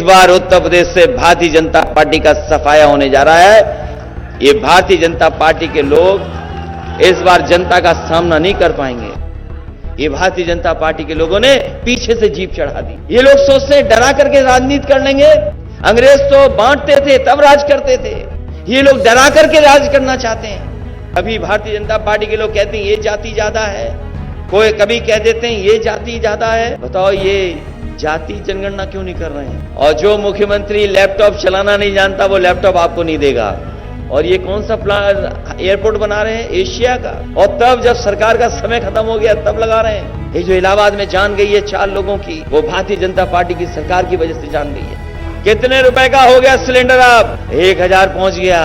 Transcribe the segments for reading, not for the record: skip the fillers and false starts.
बार उत्तर प्रदेश से भारतीय जनता पार्टी का सफाया होने जा रहा है। ये भारतीय जनता पार्टी के लोग इस बार जनता का सामना नहीं कर पाएंगे। ये भारतीय जनता पार्टी के लोगों ने पीछे से जीप चढ़ा दी। ये लोग सोचते हैं डरा करके राजनीति कर लेंगे। अंग्रेज तो बांटते थे तब राज करते थे, ये लोग डरा करके राज करना चाहते हैं। अभी भारतीय जनता पार्टी के लोग कहते हैं ये जाति ज्यादा है, कोई कभी कह देते हैं ये जाति ज्यादा है। बताओ ये जाति जनगणना क्यों नहीं कर रहे हैं? और जो मुख्यमंत्री लैपटॉप चलाना नहीं जानता वो लैपटॉप आपको नहीं देगा। और ये कौन सा प्लान एयरपोर्ट बना रहे हैं? एशिया का। और तब जब सरकार का समय खत्म हो गया तब लगा रहे हैं। ये जो इलाहाबाद में जान गई है 4 लोगों की, वो भारतीय जनता पार्टी की सरकार की वजह से जान गई है। कितने रुपए का हो गया सिलेंडर? अब 1000 पहुंच गया।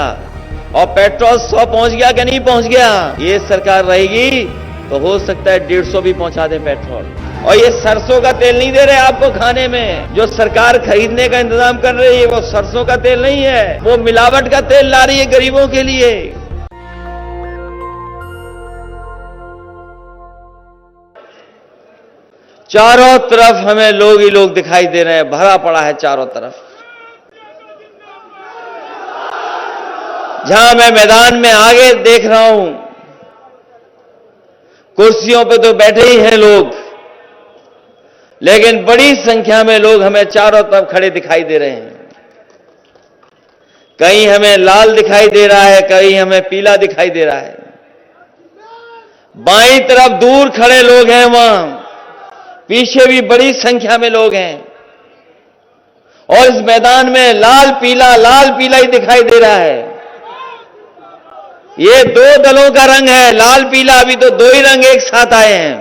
और पेट्रोल 100 पहुंच गया कि नहीं पहुंच गया? ये सरकार रहेगी तो हो सकता है 150 भी पहुंचा दे पेट्रोल। और ये सरसों का तेल नहीं दे रहे आपको खाने में। जो सरकार खरीदने का इंतजाम कर रही है वो सरसों का तेल नहीं है, वो मिलावट का तेल ला रही है गरीबों के लिए। चारों तरफ हमें लोग ही लोग दिखाई दे रहे हैं, भरा पड़ा है चारों तरफ। जहां मैं मैदान में आगे देख रहा हूं, कुर्सियों पे तो बैठे ही हैं लोग, लेकिन बड़ी संख्या में लोग हमें चारों तरफ खड़े दिखाई दे रहे हैं। कहीं हमें लाल दिखाई दे रहा है, कहीं हमें पीला दिखाई दे रहा है। बाईं तरफ दूर खड़े लोग हैं, वहां पीछे भी बड़ी संख्या में लोग हैं। और इस मैदान में लाल पीला ही दिखाई दे रहा है। ये 2 दलों का रंग है, लाल पीला। अभी तो 2 ही रंग एक साथ आए हैं।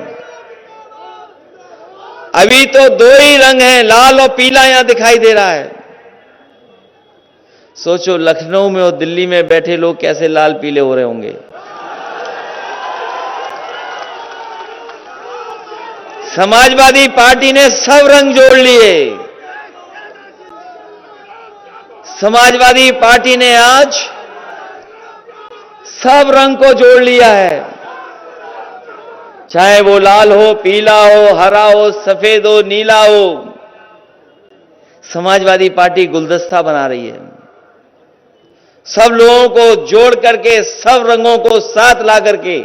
अभी तो 2 ही रंग हैं, लाल और पीला यहां दिखाई दे रहा है। सोचो लखनऊ में और दिल्ली में बैठे लोग कैसे लाल पीले हो रहे होंगे। समाजवादी पार्टी ने सब रंग जोड़ लिए। समाजवादी पार्टी ने आज सब रंग को जोड़ लिया है, चाहे वो लाल हो, पीला हो, हरा हो, सफेद हो, नीला हो। समाजवादी पार्टी गुलदस्ता बना रही है। सब लोगों को जोड़ करके, सब रंगों को साथ ला करके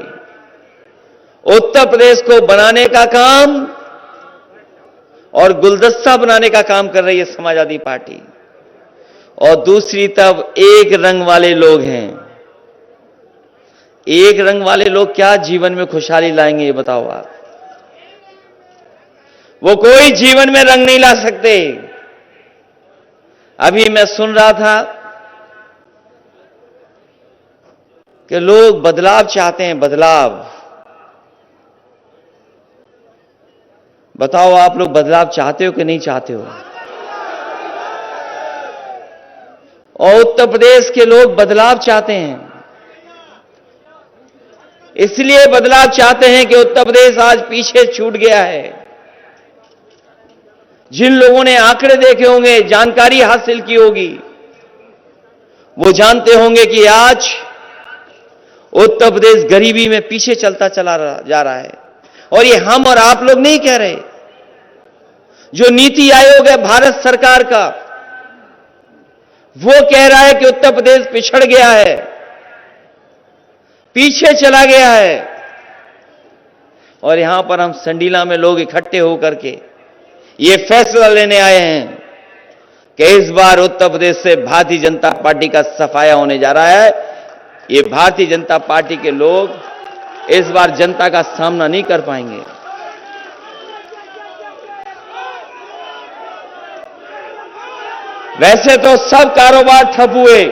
उत्तर प्रदेश को बनाने का काम और गुलदस्ता बनाने का काम कर रही है समाजवादी पार्टी। और दूसरी तरफ एक रंग वाले लोग हैं। एक रंग वाले लोग क्या जीवन में खुशहाली लाएंगे ये बताओ आप? वो कोई जीवन में रंग नहीं ला सकते। अभी मैं सुन रहा था कि लोग बदलाव चाहते हैं, बदलाव। बताओ आप लोग बदलाव चाहते हो कि नहीं चाहते हो? और उत्तर प्रदेश के लोग बदलाव चाहते हैं। इसलिए बदलाव चाहते हैं कि उत्तर प्रदेश आज पीछे छूट गया है। जिन लोगों ने आंकड़े देखे होंगे, जानकारी हासिल की होगी, वो जानते होंगे कि आज उत्तर प्रदेश गरीबी में पीछे चलता चला जा रहा है। और ये हम और आप लोग नहीं कह रहे। जो नीति आयोग है भारत सरकार का, वो कह रहा है कि उत्तर प्रदेश पिछड़ गया है, पीछे चला गया है। और यहां पर हम संडीला में लोग इकट्ठे होकर के ये फैसला लेने आए हैं कि इस बार उत्तर प्रदेश से भारतीय जनता पार्टी का सफाया होने जा रहा है। ये भारतीय जनता पार्टी के लोग इस बार जनता का सामना नहीं कर पाएंगे। वैसे तो सब कारोबार ठप हुए,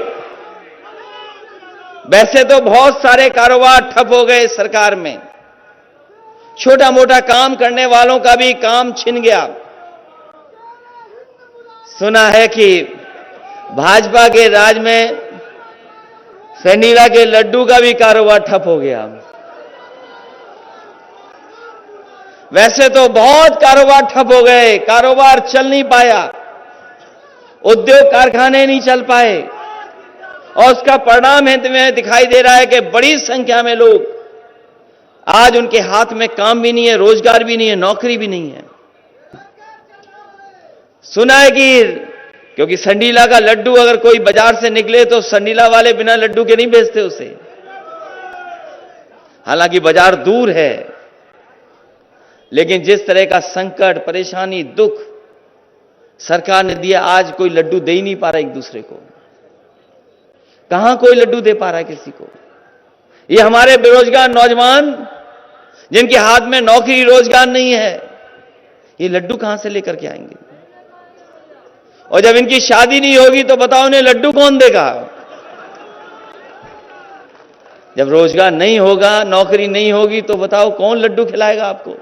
वैसे तो बहुत सारे कारोबार ठप हो गए सरकार में। छोटा मोटा काम करने वालों का भी काम छिन गया। सुना है कि भाजपा के राज में संडीला के लड्डू का भी कारोबार ठप हो गया। वैसे तो बहुत कारोबार ठप हो गए, कारोबार चल नहीं पाया, उद्योग कारखाने नहीं चल पाए। और उसका परिणाम है तुम्हें दिखाई दे रहा है कि बड़ी संख्या में लोग आज उनके हाथ में काम भी नहीं है, रोजगार भी नहीं है, नौकरी भी नहीं है। सुना है कि क्योंकि संडीला का लड्डू अगर कोई बाजार से निकले तो संडीला वाले बिना लड्डू के नहीं बेचते उसे, हालांकि बाजार दूर है, लेकिन जिस तरह का संकट, परेशानी, दुख सरकार ने दिया, आज कोई लड्डू दे ही नहीं पा रहा एक दूसरे को। कहां कोई लड्डू दे पा रहा है किसी को? ये हमारे बेरोजगार नौजवान जिनके हाथ में नौकरी रोजगार नहीं है, ये लड्डू कहां से लेकर के आएंगे? और जब इनकी शादी नहीं होगी तो बताओ इन्हें लड्डू कौन देगा? जब रोजगार नहीं होगा, नौकरी नहीं होगी तो बताओ कौन लड्डू खिलाएगा आपको?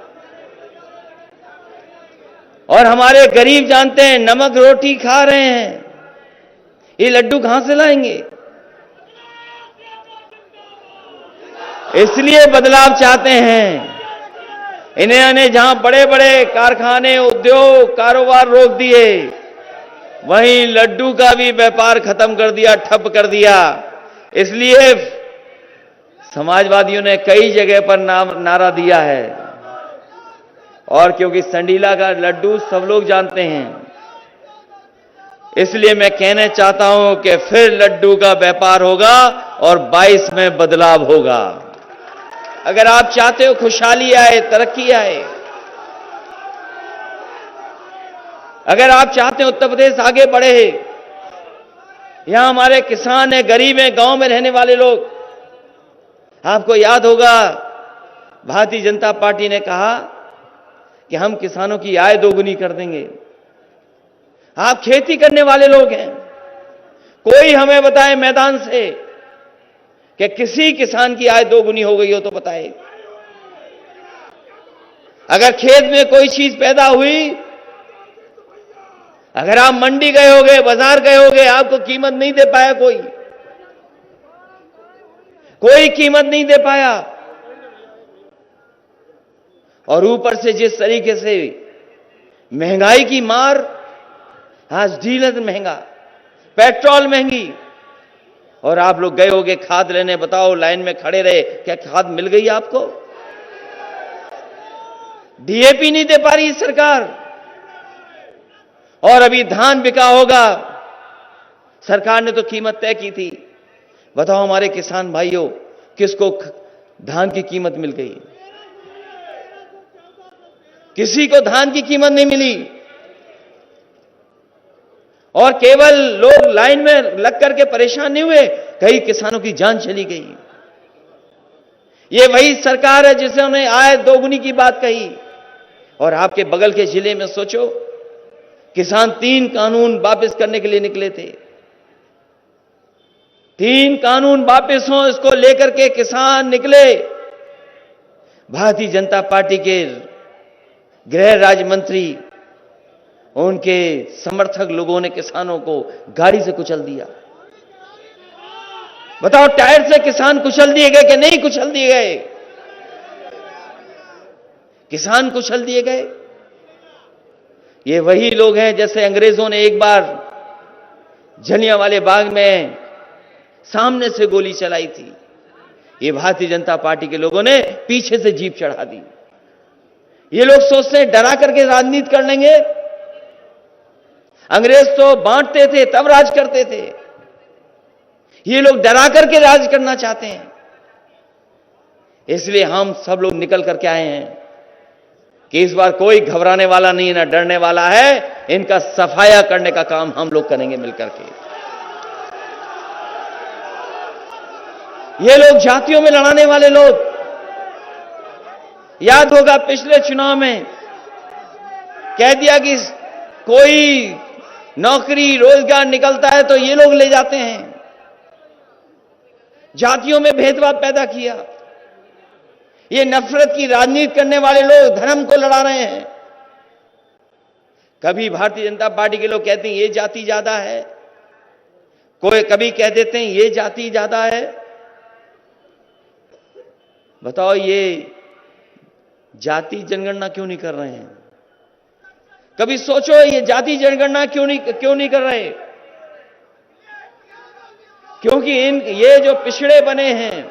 और हमारे गरीब जानते हैं नमक रोटी खा रहे हैं, ये लड्डू कहां से लाएंगे? इसलिए बदलाव चाहते हैं। इन्होंने जहां बड़े बड़े कारखाने, उद्योग, कारोबार रोक दिए, वहीं लड्डू का भी व्यापार खत्म कर दिया, ठप कर दिया। इसलिए समाजवादियों ने कई जगह पर नारा दिया है, और क्योंकि संडीला का लड्डू सब लोग जानते हैं, इसलिए मैं कहना चाहता हूं कि फिर लड्डू का व्यापार होगा और 22 में बदलाव होगा। अगर आप चाहते हो खुशहाली आए, तरक्की आए, अगर आप चाहते हो उत्तर प्रदेश आगे बढ़े, यहां हमारे किसान हैं, गरीब हैं, गांव में रहने वाले लोग, आपको याद होगा भारतीय जनता पार्टी ने कहा कि हम किसानों की आय दोगुनी कर देंगे। आप खेती करने वाले लोग हैं, कोई हमें बताए मैदान से कि किसी किसान की आय दोगुनी हो गई हो तो बताए। अगर खेत में कोई चीज पैदा हुई, अगर आप मंडी गए होगे, बाजार गए होगे, आपको कीमत नहीं दे पाया, कोई कीमत नहीं दे पाया, और ऊपर से जिस तरीके से महंगाई की मार, आज डीजल महंगा, पेट्रोल महंगी, और आप लोग गए होगे खाद लेने, बताओ लाइन में खड़े रहे, क्या खाद मिल गई आपको? डीएपी नहीं दे पा रही सरकार, और अभी धान बिका होगा, सरकार ने तो कीमत तय की थी। बताओ हमारे किसान भाइयों, किसको धान की कीमत मिल गई? किसी को धान की कीमत नहीं मिली, और केवल लोग लाइन में लग करके परेशान नहीं हुए, कई किसानों की जान चली गई। ये वही सरकार है जिसने आय दोगुनी की बात कही, और आपके बगल के जिले में सोचो, किसान 3 कानून वापस करने के लिए निकले थे। 3 कानून वापस हो, इसको लेकर के किसान निकले। भारतीय जनता पार्टी के गृह राज्य मंत्री, उनके समर्थक लोगों ने किसानों को गाड़ी से कुचल दिया। बताओ, टायर से किसान कुचल दिए गए कि नहीं कुचल दिए गए? किसान कुचल दिए गए। ये वही लोग हैं जैसे अंग्रेजों ने एक बार जलियांवाले बाग में सामने से गोली चलाई थी, ये भारतीय जनता पार्टी के लोगों ने पीछे से जीप चढ़ा दी। ये लोग सोचते हैं डरा करके राजनीति कर लेंगे। अंग्रेज तो बांटते थे तब राज करते थे, ये लोग डरा करके राज करना चाहते हैं। इसलिए हम सब लोग निकल करके आए हैं कि इस बार कोई घबराने वाला नहीं, ना डरने वाला है। इनका सफाया करने का काम हम लोग करेंगे मिलकर के। ये लोग जातियों में लड़ाने वाले लोग, याद होगा पिछले चुनाव में कह दिया कि कोई नौकरी रोजगार निकलता है तो ये लोग ले जाते हैं। जातियों में भेदभाव पैदा किया। ये नफरत की राजनीति करने वाले लोग धर्म को लड़ा रहे हैं। कभी भारतीय जनता पार्टी के लोग कहते हैं ये जाति ज्यादा है, कोई कभी कह देते हैं ये जाति ज्यादा है। बताओ, ये जाति जनगणना क्यों नहीं कर रहे हैं? कभी सोचो, ये जाति जनगणना क्यों नहीं कर रहे? क्योंकि ये जो पिछड़े बने हैं,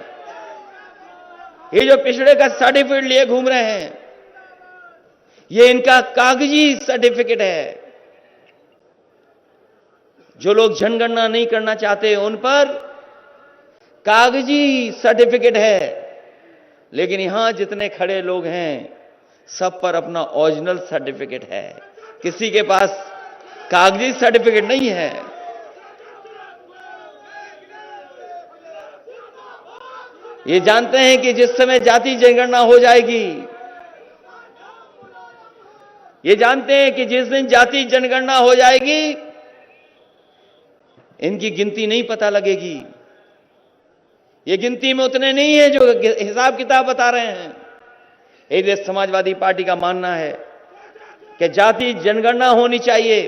ये जो पिछड़े का सर्टिफिकेट लिए घूम रहे हैं, ये इनका कागजी सर्टिफिकेट है। जो लोग जनगणना नहीं करना चाहते उन पर कागजी सर्टिफिकेट है, लेकिन यहां जितने खड़े लोग हैं सब पर अपना ओरिजिनल सर्टिफिकेट है, किसी के पास कागजी सर्टिफिकेट नहीं है। ये जानते हैं कि जिस समय जाति जनगणना हो जाएगी, ये जानते हैं कि जिस दिन जाति जनगणना हो जाएगी इनकी गिनती नहीं पता लगेगी। ये गिनती में उतने नहीं है जो हिसाब किताब बता रहे हैं। इसलिए समाजवादी पार्टी का मानना है कि जाति जनगणना होनी चाहिए।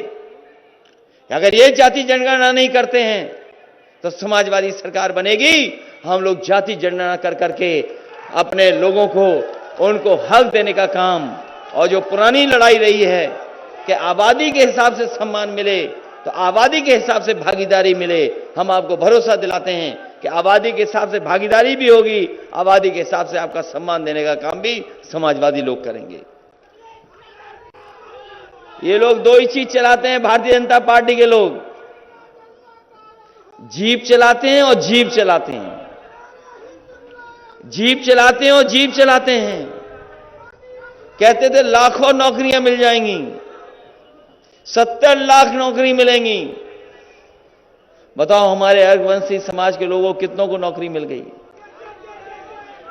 अगर ये जाति जनगणना नहीं करते हैं तो समाजवादी सरकार बनेगी। हम लोग जाति जनगणना कर करके अपने लोगों को उनको हक देने का काम, और जो पुरानी लड़ाई रही है कि आबादी के हिसाब से सम्मान मिले तो आबादी के हिसाब से भागीदारी मिले, हम आपको भरोसा दिलाते हैं कि आबादी के हिसाब से भागीदारी भी होगी, आबादी के हिसाब से आपका सम्मान देने का काम भी समाजवादी लोग करेंगे। ये लोग दो ही चीज चलाते हैं, भारतीय जनता पार्टी के लोग जीप चलाते हैं और जीप चलाते हैं, जीप चलाते हैं और जीप चलाते हैं। कहते थे लाखों नौकरियां मिल जाएंगी, 70 लाख नौकरी मिलेंगी। बताओ हमारे रघुवंशी समाज के लोगों कितनों को नौकरी मिल गई?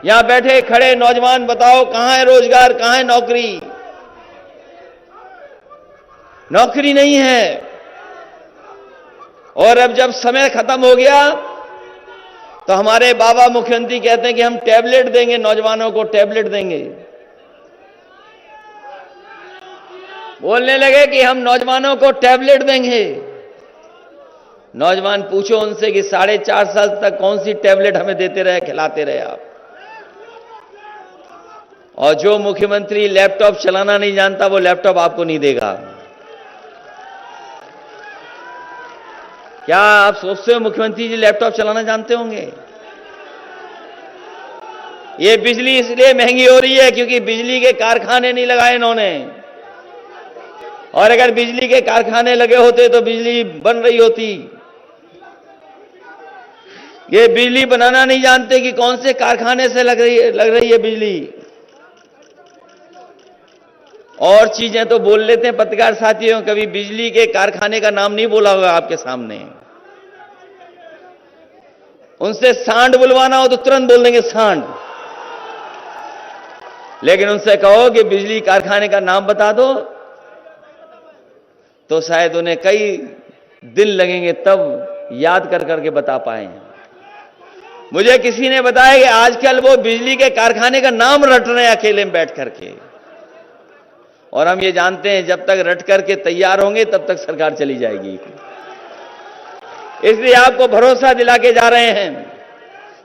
यहां बैठे खड़े नौजवान बताओ कहां है रोजगार, कहां है नौकरी? नौकरी नहीं है। और अब जब समय खत्म हो गया तो हमारे बाबा मुख्यमंत्री कहते हैं कि हम टैबलेट देंगे, नौजवानों को टैबलेट देंगे। बोलने लगे कि हम नौजवानों को टैबलेट देंगे। नौजवान पूछो उनसे कि 4.5 साल तक कौन सी टैबलेट हमें देते रहे, खिलाते रहे आप? और जो मुख्यमंत्री लैपटॉप चलाना नहीं जानता वो लैपटॉप आपको नहीं देगा। क्या आप सोचते हो मुख्यमंत्री जी लैपटॉप चलाना जानते होंगे? ये बिजली इसलिए महंगी हो रही है क्योंकि बिजली के कारखाने नहीं लगाए इन्होंने, और अगर बिजली के कारखाने लगे होते तो बिजली बन रही होती। ये बिजली बनाना नहीं जानते कि कौन से कारखाने से लग रही है बिजली। और चीजें तो बोल लेते हैं पत्रकार साथियों, कभी बिजली के कारखाने का नाम नहीं बोला होगा आपके सामने। उनसे सांड बुलवाना हो तो तुरंत बोल देंगे सांड, लेकिन उनसे कहो कि बिजली कारखाने का नाम बता दो तो शायद उन्हें कई दिन लगेंगे तब याद कर करके बता पाए। मुझे किसी ने बताया कि आजकल वो बिजली के कारखाने का नाम रट रहे हैं अकेले में बैठ करके, और हम ये जानते हैं जब तक रट करके तैयार होंगे तब तक सरकार चली जाएगी। इसलिए आपको भरोसा दिला के जा रहे हैं,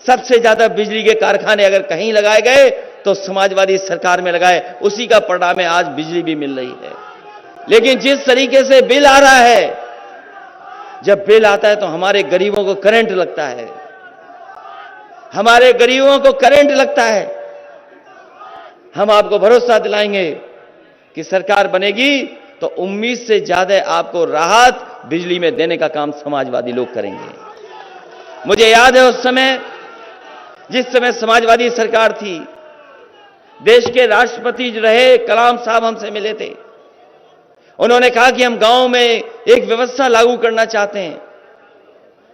सबसे ज्यादा बिजली के कारखाने अगर कहीं लगाए गए तो समाजवादी सरकार में लगाए, उसी का परिणाम है आज बिजली भी मिल रही है। लेकिन जिस तरीके से बिल आ रहा है, जब बिल आता है तो हमारे गरीबों को करंट लगता है, हमारे गरीबों को करंट लगता है। हम आपको भरोसा दिलाएंगे कि सरकार बनेगी तो उम्मीद से ज्यादा आपको राहत बिजली में देने का काम समाजवादी लोग करेंगे। मुझे याद है उस समय जिस समय समाजवादी सरकार थी, देश के राष्ट्रपति जो रहे कलाम साहब हमसे मिले थे। उन्होंने कहा कि हम गांव में एक व्यवस्था लागू करना चाहते हैं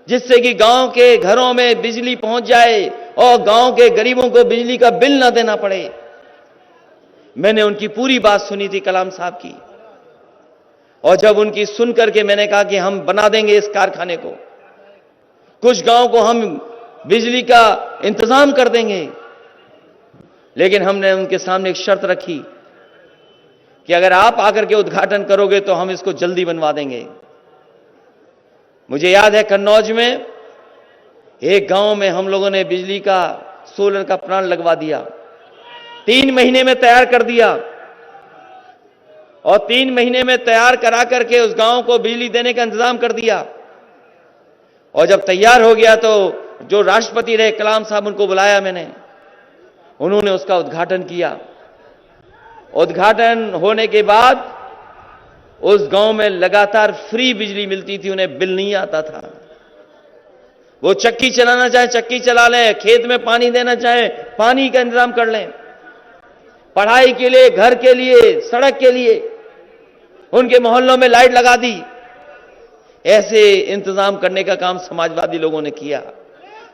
जिससे कि गांव के घरों में बिजली पहुंच जाए और गांव के गरीबों को बिजली का बिल ना देना पड़े। मैंने उनकी पूरी बात सुनी थी कलाम साहब की, और जब उनकी सुन करके मैंने कहा कि हम बना देंगे इस कारखाने को, कुछ गांव को हम बिजली का इंतजाम कर देंगे, लेकिन हमने उनके सामने एक शर्त रखी कि अगर आप आकर के उद्घाटन करोगे तो हम इसको जल्दी बनवा देंगे। मुझे याद है कन्नौज में एक गांव में हम लोगों ने बिजली का सोलर का प्लांट लगवा दिया, 3 महीने में तैयार कर दिया, और 3 महीने में तैयार करा करके उस गांव को बिजली देने का इंतजाम कर दिया। और जब तैयार हो गया तो जो राष्ट्रपति रहे कलाम साहब, उनको बुलाया मैंने, उन्होंने उसका उद्घाटन किया। उद्घाटन होने के बाद उस गांव में लगातार फ्री बिजली मिलती थी, उन्हें बिल नहीं आता था। वो चक्की चलाना चाहे चक्की चला लें, खेत में पानी देना चाहे पानी का इंतजाम कर लें, पढ़ाई के लिए, घर के लिए, सड़क के लिए उनके मोहल्लों में लाइट लगा दी। ऐसे इंतजाम करने का काम समाजवादी लोगों ने किया।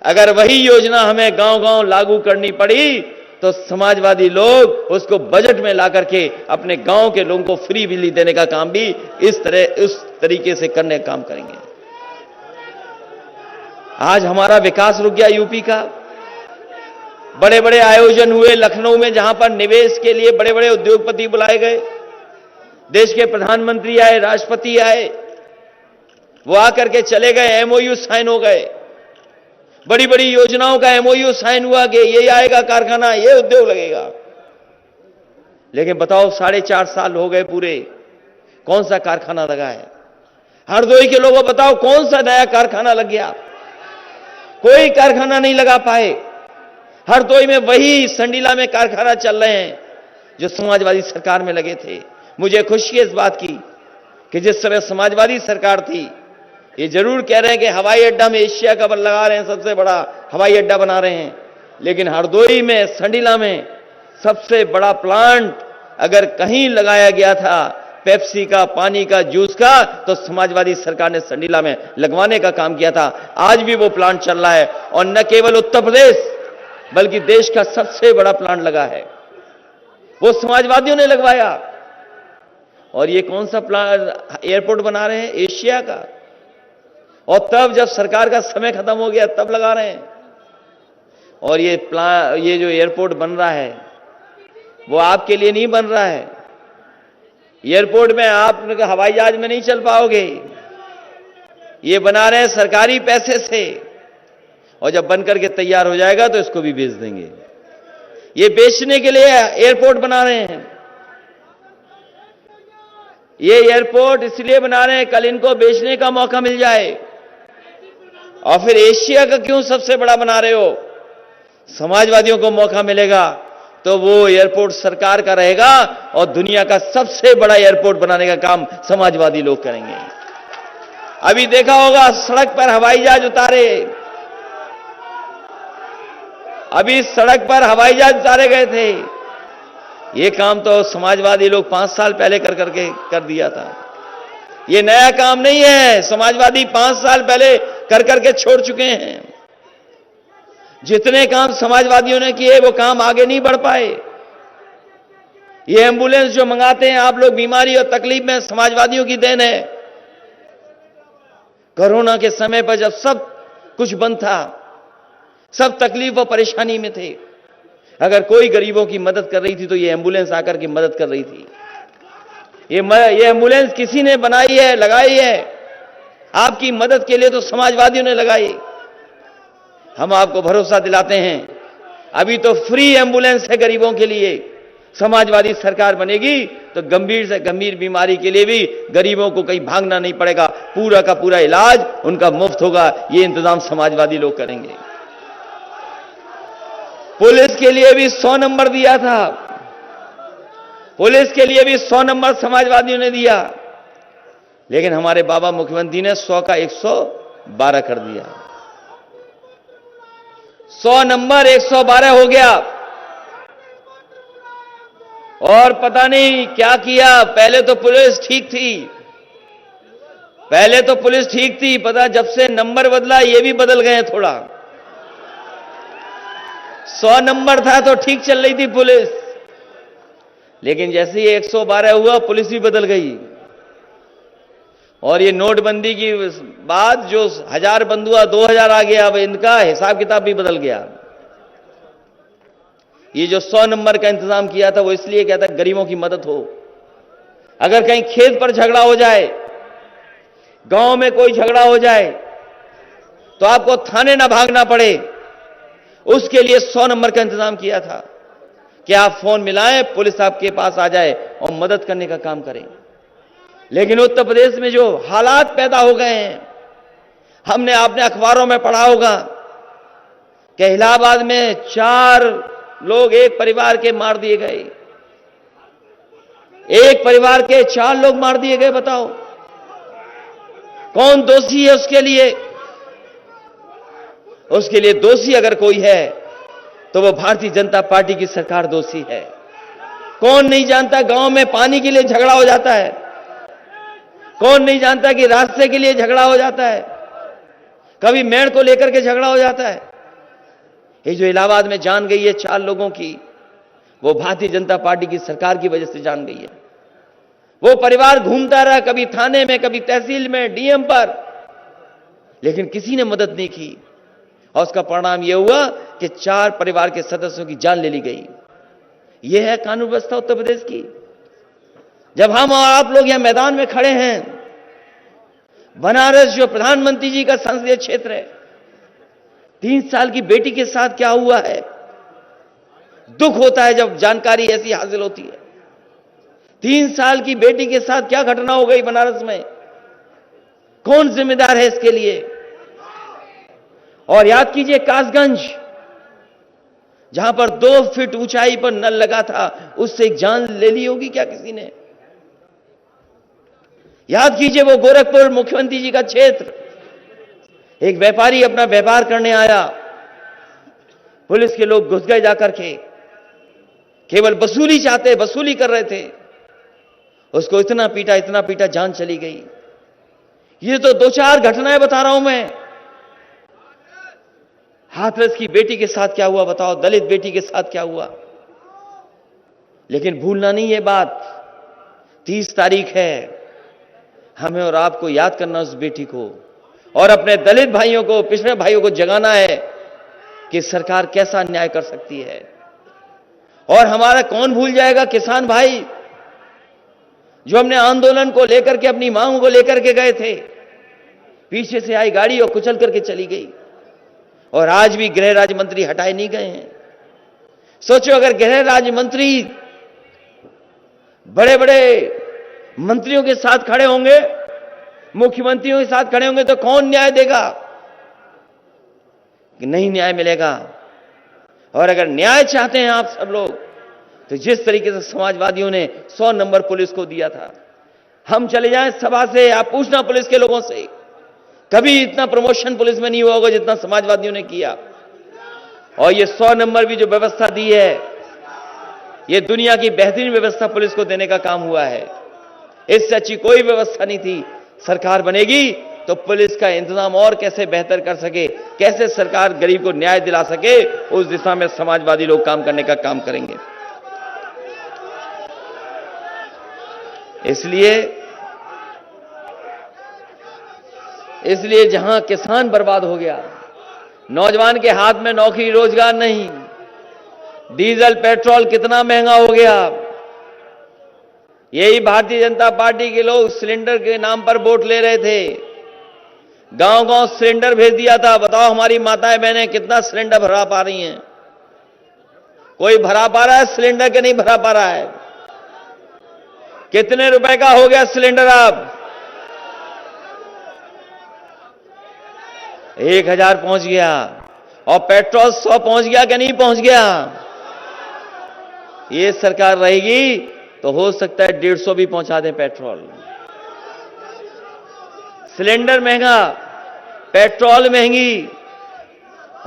अगर वही योजना हमें गांव-गांव लागू करनी पड़ी तो समाजवादी लोग उसको बजट में ला करके अपने गांव के लोगों को फ्री बिजली देने का काम भी इस तरीके से करने का काम करेंगे। आज हमारा विकास रुक गया यूपी का। बड़े बड़े आयोजन हुए लखनऊ में, जहां पर निवेश के लिए बड़े बड़े उद्योगपति बुलाए गए, देश के प्रधानमंत्री आए, राष्ट्रपति आए, वो आकर के चले गए, एमओयू साइन हो गए, बड़ी बड़ी योजनाओं का एमओयू साइन हुआ कि ये आएगा कारखाना, ये उद्योग लगेगा। लेकिन बताओ 4.5 साल हो गए पूरे, कौन सा कारखाना लगा है? हरदोई के लोगों बताओ कौन सा नया कारखाना लग गया? कोई कारखाना नहीं लगा पाए। हरदोई में वही संडीला में कारखाना चल रहे हैं जो समाजवादी सरकार में लगे थे। मुझे खुशी है इस बात की कि जिस समय समाजवादी सरकार थी, ये जरूर कह रहे हैं कि हवाई अड्डा में एशिया का लगा रहे हैं, सबसे बड़ा हवाई अड्डा बना रहे हैं, लेकिन हरदोई में, संडीला में सबसे बड़ा प्लांट अगर कहीं लगाया गया था पेप्सी का, पानी का, जूस का, तो समाजवादी सरकार ने संडीला में लगवाने का काम किया था। आज भी वो प्लांट चल रहा है और न केवल उत्तर प्रदेश बल्कि देश का सबसे बड़ा प्लांट लगा है, वो समाजवादियों ने लगवाया। और ये कौन सा प्लांट एयरपोर्ट बना रहे हैं? एशिया का। और तब जब सरकार का समय खत्म हो गया तब लगा रहे हैं। और ये जो एयरपोर्ट बन रहा है वो आपके लिए नहीं बन रहा है। एयरपोर्ट में आप हवाई जहाज में नहीं चल पाओगे, ये बना रहे हैं सरकारी पैसे से, और जब बनकर के तैयार हो जाएगा तो इसको भी बेच देंगे। ये बेचने के लिए एयरपोर्ट बना रहे हैं। ये एयरपोर्ट इसलिए बना रहे हैं कल इनको बेचने का मौका मिल जाए। और फिर एशिया का क्यों सबसे बड़ा बना रहे हो? समाजवादियों को मौका मिलेगा तो वो एयरपोर्ट सरकार का रहेगा और दुनिया का सबसे बड़ा एयरपोर्ट बनाने का काम समाजवादी लोग करेंगे। अभी देखा होगा सड़क पर हवाई जहाज उतारे, अभी सड़क पर हवाई जहाज उतारे गए थे। ये काम तो समाजवादी लोग 5 साल पहले कर दिया था। ये नया काम नहीं है, समाजवादी 5 साल पहले करके छोड़ चुके हैं। जितने काम समाजवादियों ने किए वो काम आगे नहीं बढ़ पाए। ये एम्बुलेंस जो मंगाते हैं आप लोग बीमारी और तकलीफ में, समाजवादियों की देन है। कोरोना के समय पर जब सब कुछ बंद था, सब तकलीफ और परेशानी में थे, अगर कोई गरीबों की मदद कर रही थी तो ये एम्बुलेंस आकर के मदद कर रही थी। ये एम्बुलेंस किसी ने बनाई है, लगाई है आपकी मदद के लिए, तो समाजवादियों ने लगाई। हम आपको भरोसा दिलाते हैं अभी तो फ्री एम्बुलेंस है गरीबों के लिए। समाजवादी सरकार बनेगी तो गंभीर से गंभीर बीमारी के लिए भी गरीबों को कहीं भागना नहीं पड़ेगा, पूरा का पूरा इलाज उनका मुफ्त होगा। ये इंतजाम समाजवादी लोग करेंगे। पुलिस के लिए भी 100 नंबर दिया था, पुलिस के लिए भी 100 नंबर समाजवादियों ने दिया, लेकिन हमारे बाबा मुख्यमंत्री ने 100 का 112 कर दिया। 100 नंबर 112 हो गया। और पता नहीं क्या किया। पहले तो पुलिस ठीक थी, पता जब से नंबर बदला ये भी बदल गए थोड़ा। 100 नंबर था तो ठीक चल रही थी पुलिस, लेकिन जैसे ही 112 हुआ पुलिस भी बदल गई। और ये नोटबंदी की बाद जो 1000 बंद हुआ 2000 आ गया, अब इनका हिसाब किताब भी बदल गया। ये जो 100 नंबर का इंतजाम किया था वो इसलिए किया था गरीबों की मदद हो। अगर कहीं खेत पर झगड़ा हो जाए, गांव में कोई झगड़ा हो जाए, तो आपको थाने ना भागना पड़े, उसके लिए 100 नंबर का इंतजाम किया था कि आप फोन मिलाएं, पुलिस आपके पास आ जाए और मदद करने का काम करें। लेकिन उत्तर प्रदेश में जो हालात पैदा हो गए हैं, हमने आपने अखबारों में पढ़ा होगा कि इलाहाबाद में 4 लोग एक परिवार के मार दिए गए। एक परिवार के 4 लोग मार दिए गए। बताओ कौन दोषी है उसके लिए? उसके लिए दोषी अगर कोई है तो वो भारतीय जनता पार्टी की सरकार दोषी है। कौन नहीं जानता गांव में पानी के लिए झगड़ा हो जाता है? कौन नहीं जानता कि रास्ते के लिए झगड़ा हो जाता है? कभी मेड़ को लेकर के झगड़ा हो जाता है? ये जो इलाहाबाद में जान गई है 4 लोगों की, वो भारतीय जनता पार्टी की सरकार की वजह से जान गई है। वो परिवार घूमता रहा, कभी थाने में, कभी तहसील में, डीएम पर, लेकिन किसी ने मदद नहीं की और उसका परिणाम यह हुआ कि 4 परिवार के सदस्यों की जान ले ली गई। यह है कानून व्यवस्था उत्तर प्रदेश की। जब हम और आप लोग यहां मैदान में खड़े हैं, बनारस जो प्रधानमंत्री जी का संसदीय क्षेत्र है, 3 साल की बेटी के साथ क्या हुआ है, दुख होता है जब जानकारी ऐसी हासिल होती है। 3 साल की बेटी के साथ क्या घटना हो गई बनारस में, कौन जिम्मेदार है इसके लिए? और याद कीजिए कासगंज, जहां पर 2 फीट ऊंचाई पर नल लगा था, उससे एक जान ले ली होगी क्या किसी ने? याद कीजिए वो गोरखपुर मुख्यमंत्री जी का क्षेत्र, एक व्यापारी अपना व्यापार करने आया, पुलिस के लोग घुस गए जाकर के, केवल वसूली चाहते, वसूली कर रहे थे, उसको इतना पीटा जान चली गई। ये तो 2-4 घटनाएं बता रहा हूं मैं। हाथरस की बेटी के साथ क्या हुआ बताओ, दलित बेटी के साथ क्या हुआ। लेकिन भूलना नहीं ये बात, 30 तारीख है, हमें और आपको याद करना उस बेटी को, और अपने दलित भाइयों को, पिछड़े भाइयों को जगाना है कि सरकार कैसा न्याय कर सकती है। और हमारा कौन भूल जाएगा किसान भाई, जो हमने आंदोलन को लेकर के, अपनी मांगों को लेकर के गए थे, पीछे से आई गाड़ी और कुचल करके चली गई, और आज भी गृह राज्य मंत्री हटाए नहीं गए हैं। सोचो अगर गृह राज्य मंत्री बड़े बड़े मंत्रियों के साथ खड़े होंगे, मुख्यमंत्रियों के साथ खड़े होंगे, तो कौन न्याय देगा? कि नहीं न्याय मिलेगा। और अगर न्याय चाहते हैं आप सब लोग, तो जिस तरीके से समाजवादियों ने 100 नंबर पुलिस को दिया था, हम चले जाएं सभा से, आप पूछना पुलिस के लोगों से, कभी इतना प्रमोशन पुलिस में नहीं हुआ होगा जितना समाजवादियों ने किया। और ये 100 नंबर भी जो व्यवस्था दी है, ये दुनिया की बेहतरीन व्यवस्था पुलिस को देने का काम हुआ है। इससे अच्छी कोई व्यवस्था नहीं थी। सरकार बनेगी तो पुलिस का इंतजाम और कैसे बेहतर कर सके, कैसे सरकार गरीब को न्याय दिला सके, उस दिशा में समाजवादी लोग काम करने का काम करेंगे। इसलिए जहां किसान बर्बाद हो गया, नौजवान के हाथ में नौकरी रोजगार नहीं, डीजल पेट्रोल कितना महंगा हो गया, यही भारतीय जनता पार्टी के लोग सिलेंडर के नाम पर वोट ले रहे थे, गांव-गांव सिलेंडर भेज दिया था। बताओ हमारी माताएं बहनें कितना सिलेंडर भरा पा रही हैं? कोई भरा पा रहा है सिलेंडर के? नहीं भरा पा रहा है। कितने रुपए का हो गया सिलेंडर अब? 1000 पहुंच गया। और पेट्रोल 100 पहुंच गया कि नहीं पहुंच गया? ये सरकार रहेगी तो हो सकता है 150 भी पहुंचा दें पेट्रोल। सिलेंडर महंगा, पेट्रोल महंगी,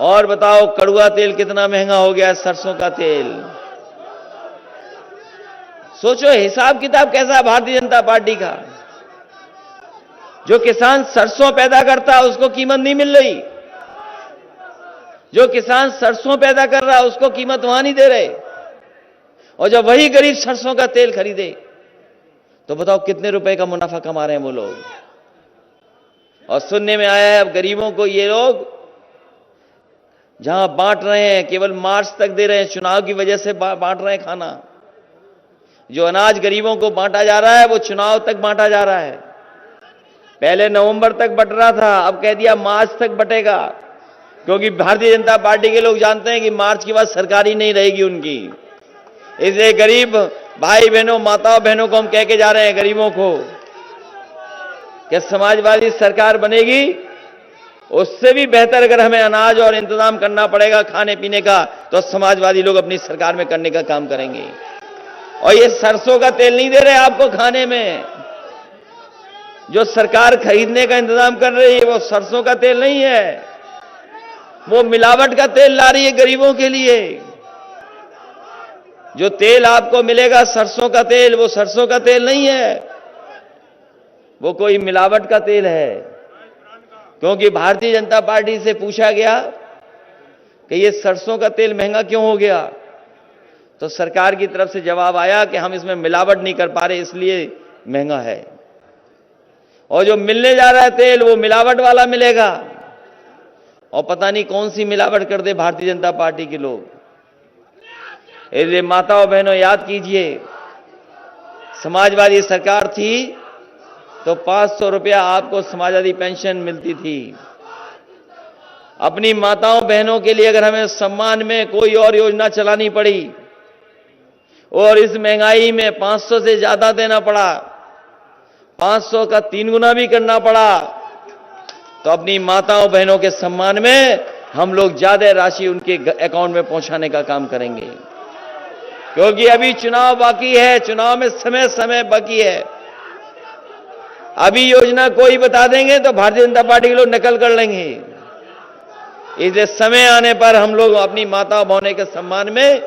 और बताओ कड़ुआ तेल कितना महंगा हो गया, सरसों का तेल। सोचो हिसाब किताब कैसा है भारतीय जनता पार्टी का। जो किसान सरसों पैदा करता है उसको कीमत नहीं मिल रही, जो किसान सरसों पैदा कर रहा है उसको कीमत वहां नहीं दे रहे, और जब वही गरीब सरसों का तेल खरीदे तो बताओ कितने रुपए का मुनाफा कमा रहे हैं वो लोग। और सुनने में आया है अब गरीबों को ये लोग जहां बांट रहे हैं, केवल मार्च तक दे रहे हैं, चुनाव की वजह से बांट रहे हैं खाना। जो अनाज गरीबों को बांटा जा रहा है वो चुनाव तक बांटा जा रहा है। पहले नवंबर तक बट रहा था, अब कह दिया मार्च तक बटेगा, क्योंकि भारतीय जनता पार्टी के लोग जानते हैं कि मार्च के बाद सरकार ही नहीं रहेगी उनकी। इसलिए गरीब भाई बहनों, माताओं बहनों को हम कह के जा रहे हैं, गरीबों को, कि समाजवादी सरकार बनेगी, उससे भी बेहतर अगर हमें अनाज और इंतजाम करना पड़ेगा खाने पीने का, तो समाजवादी लोग अपनी सरकार में करने का काम करेंगे। और ये सरसों का तेल नहीं दे रहे आपको खाने में। जो सरकार खरीदने का इंतजाम कर रही है वो सरसों का तेल नहीं है, वो मिलावट का तेल ला रही है गरीबों के लिए। जो तेल आपको मिलेगा सरसों का तेल, वो सरसों का तेल नहीं है, वो कोई मिलावट का तेल है। क्योंकि भारतीय जनता पार्टी से पूछा गया कि ये सरसों का तेल महंगा क्यों हो गया, तो सरकार की तरफ से जवाब आया कि हम इसमें मिलावट नहीं कर पा रहे इसलिए महंगा है। और जो मिलने जा रहा है तेल वो मिलावट वाला मिलेगा, और पता नहीं कौन सी मिलावट कर दे भारतीय जनता पार्टी के लोग। इसलिए माताओं बहनों याद कीजिए, समाजवादी सरकार थी तो 500 रुपया आपको समाजवादी पेंशन मिलती थी। अपनी माताओं बहनों के लिए अगर हमें सम्मान में कोई और योजना चलानी पड़ी और इस महंगाई में 500 से ज्यादा देना पड़ा, 500 का 3 गुना भी करना पड़ा, तो अपनी माताओं बहनों के सम्मान में हम लोग ज्यादा राशि उनके अकाउंट में पहुंचाने का काम करेंगे। क्योंकि अभी चुनाव बाकी है, चुनाव में समय बाकी है। अभी योजना कोई बता देंगे तो भारतीय जनता पार्टी के लोग नकल कर लेंगे। इसलिए समय आने पर हम लोग अपनी माताओं बहनों के सम्मान में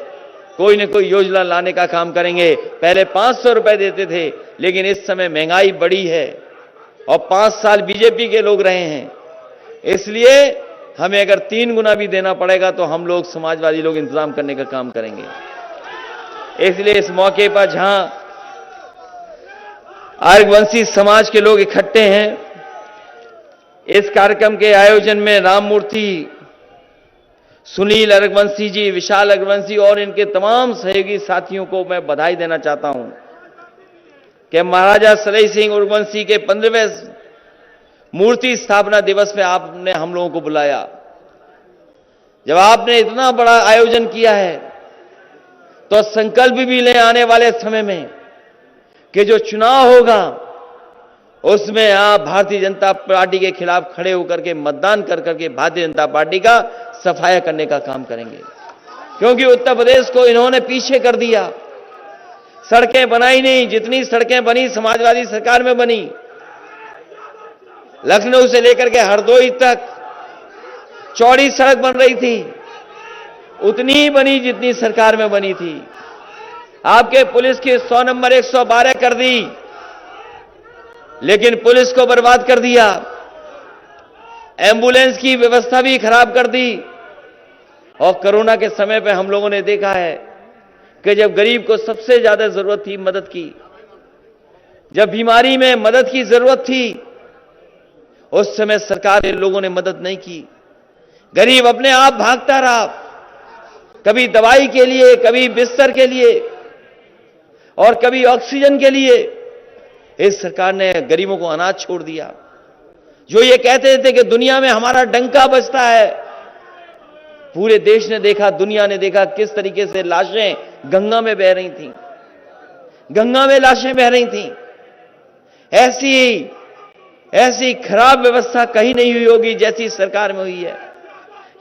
कोई न कोई योजना लाने का काम करेंगे। पहले 500 रुपए देते थे, लेकिन इस समय महंगाई बढ़ी है और 5 साल बीजेपी के लोग रहे हैं, इसलिए हमें अगर 3 गुना भी देना पड़ेगा तो हम लोग समाजवादी लोग इंतजाम करने का काम करेंगे। इसलिए इस मौके पर जहां आर्यवंशी समाज के लोग इकट्ठे हैं, इस कार्यक्रम के आयोजन में राममूर्ति, सुनील अरगवंशी जी, विशाल अरगवंशी और इनके तमाम सहयोगी साथियों को मैं बधाई देना चाहता हूं कि महाराजा सलई सिंह उर्वंशी के 15वें मूर्ति स्थापना दिवस में आपने हम लोगों को बुलाया। जब आपने इतना बड़ा आयोजन किया है तो संकल्प भी लें आने वाले समय में कि जो चुनाव होगा उसमें आप भारतीय जनता पार्टी के खिलाफ खड़े होकर के मतदान कर करके भारतीय जनता पार्टी का सफाया करने का काम करेंगे। क्योंकि उत्तर प्रदेश को इन्होंने पीछे कर दिया, सड़कें बनाई नहीं, जितनी सड़कें बनी समाजवादी सरकार में बनी। लखनऊ से लेकर के हरदोई तक चौड़ी सड़क बन रही थी, उतनी ही बनी जितनी सरकार में बनी थी। आपके पुलिस की 100 नंबर 112 कर दी, लेकिन पुलिस को बर्बाद कर दिया। एम्बुलेंस की व्यवस्था भी खराब कर दी। और कोरोना के समय पे हम लोगों ने देखा है कि जब गरीब को सबसे ज्यादा जरूरत थी मदद की, जब बीमारी में मदद की जरूरत थी, उस समय सरकार के लोगों ने मदद नहीं की। गरीब अपने आप भागता रहा, कभी दवाई के लिए, कभी बिस्तर के लिए और कभी ऑक्सीजन के लिए। इस सरकार ने गरीबों को अनाज छोड़ दिया। जो ये कहते थे कि दुनिया में हमारा डंका बजता है, पूरे देश ने देखा, दुनिया ने देखा किस तरीके से लाशें गंगा में बह रही थीं, गंगा में लाशें बह रही थीं। ऐसी खराब व्यवस्था कहीं नहीं हुई होगी जैसी सरकार में हुई है।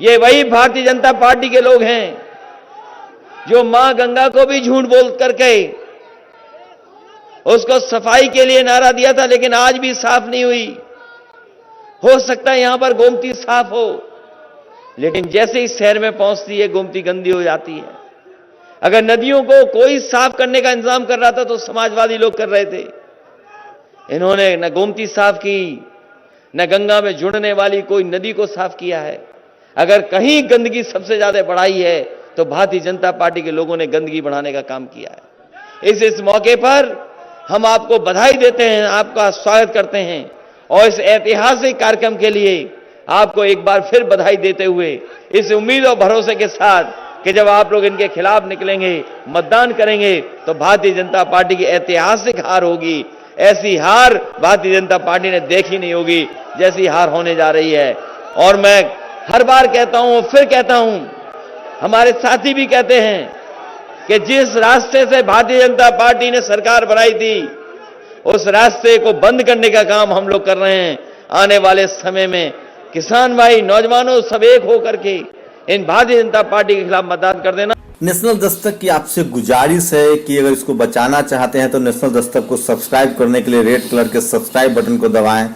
ये वही भारतीय जनता पार्टी के लोग हैं जो मां गंगा को भी झूठ बोल करके उसको सफाई के लिए नारा दिया था, लेकिन आज भी साफ नहीं हुई। हो सकता है यहां पर गोमती साफ हो, लेकिन जैसे ही शहर में पहुंचती है गोमती गंदी हो जाती है। अगर नदियों को कोई साफ करने का इंतजाम कर रहा था तो समाजवादी लोग कर रहे थे। इन्होंने न गोमती साफ की, न गंगा में जुड़ने वाली कोई नदी को साफ किया है। अगर कहीं गंदगी सबसे ज्यादा बढ़ाई है तो भारतीय जनता पार्टी के लोगों ने गंदगी बढ़ाने का काम किया है। इस मौके पर हम आपको बधाई देते हैं, आपका स्वागत करते हैं और इस ऐतिहासिक कार्यक्रम के लिए आपको एक बार फिर बधाई देते हुए इस उम्मीद और भरोसे के साथ कि जब आप लोग इनके खिलाफ निकलेंगे, मतदान करेंगे, तो भारतीय जनता पार्टी की ऐतिहासिक हार होगी। ऐसी हार भारतीय जनता पार्टी ने देखी नहीं होगी जैसी हार होने जा रही है। और मैं हर बार कहता हूं, फिर कहता हूं, हमारे साथी भी कहते हैं कि जिस रास्ते से भारतीय जनता पार्टी ने सरकार बनाई थी उस रास्ते को बंद करने का काम हम लोग कर रहे हैं। आने वाले समय में किसान भाई, नौजवानों, सब एक होकर के इन भारतीय जनता पार्टी के खिलाफ मतदान कर देना। नेशनल दस्तक की आपसे गुजारिश है कि अगर इसको बचाना चाहते हैं तो नेशनल दस्तक को सब्सक्राइब करने के लिए रेड कलर के सब्सक्राइब बटन को दबाएं,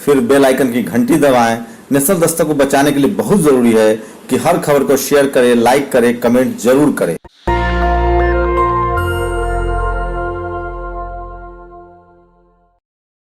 फिर बेल आइकन की घंटी दबाएं। नेशनल दस्तक को बचाने के लिए बहुत जरूरी है कि हर खबर को शेयर करें, लाइक करें, कमेंट जरूर करें।